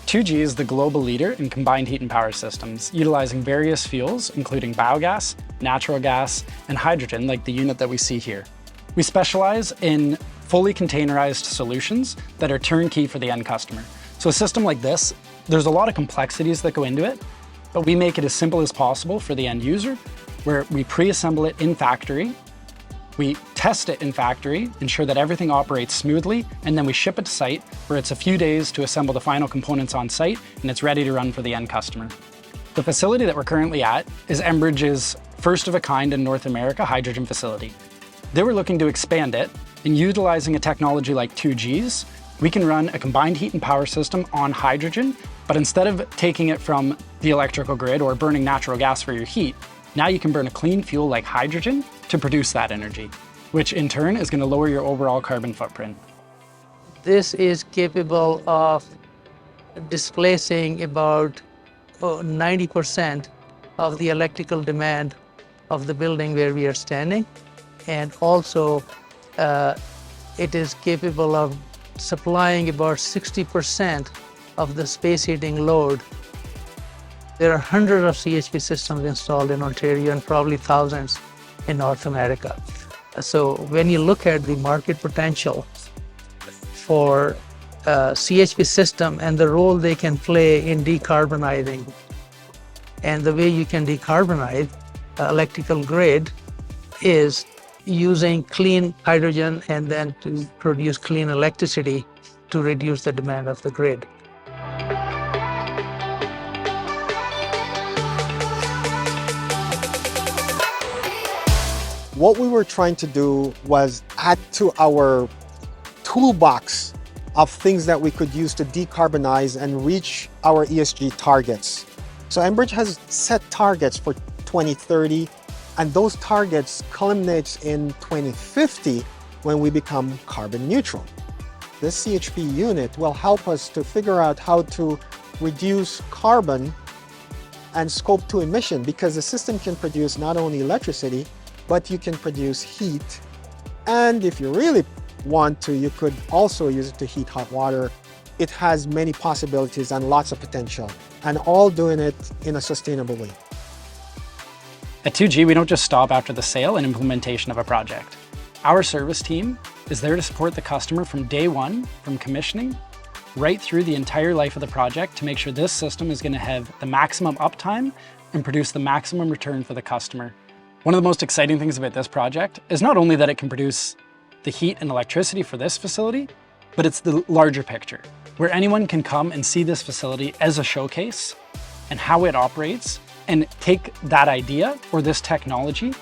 2G is the global leader in combined heat and power systems, utilizing various fuels, including biogas, natural gas, and hydrogen, like the unit that we see here. We specialize in fully containerized solutions that are turnkey for the end customer. So a system like this, there's a lot of complexities that go into it, but we make it as simple as possible for the end user, where we pre-assemble it in factory, we test it in factory, ensure that everything operates smoothly, and then we ship it to site, where it's a few days to assemble the final components on site, and it's ready to run for the end customer. The facility that we're currently at is Enbridge's first of a kind in North America hydrogen facility. They were looking to expand it, and utilizing a technology like 2G's, we can run a combined heat and power system on hydrogen, but instead of taking it from the electrical grid or burning natural gas for your heat, now you can burn a clean fuel like hydrogen to produce that energy, which in turn is going to lower your overall carbon footprint. This is capable of displacing about 90% of the electrical demand of the building where we are standing. And also, it is capable of supplying about 60% of the space heating load. There are hundreds of CHP systems installed in Ontario and probably thousands in North America. So when you look at the market potential for CHP system and the role they can play in decarbonizing, and the way you can decarbonize electrical grid is using clean hydrogen and then to produce clean electricity to reduce the demand of the grid. What we were trying to do was add to our toolbox of things that we could use to decarbonize and reach our ESG targets. So Enbridge has set targets for 2030, and those targets culminates in 2050 when we become carbon neutral. This CHP unit will help us to figure out how to reduce carbon and scope 2 emission, because the system can produce not only electricity, but you can produce heat. And if you really want to, you could also use it to heat hot water. It has many possibilities and lots of potential, and all doing it in a sustainable way. At 2G, we don't just stop after the sale and implementation of a project. Our service team is there to support the customer from day one, from commissioning, right through the entire life of the project, to make sure this system is going to have the maximum uptime and produce the maximum return for the customer. One of the most exciting things about this project is not only that it can produce the heat and electricity for this facility, but it's the larger picture, where anyone can come and see this facility as a showcase and how it operates, and take that idea or this technology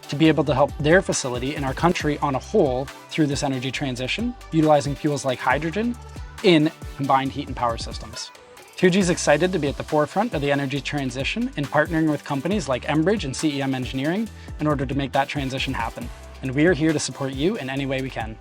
to be able to help their facility and our country on a whole through this energy transition, utilizing fuels like hydrogen in combined heat and power systems. 2G is excited to be at the forefront of the energy transition in partnering with companies like Enbridge and CEM Engineering in order to make that transition happen. And we are here to support you in any way we can.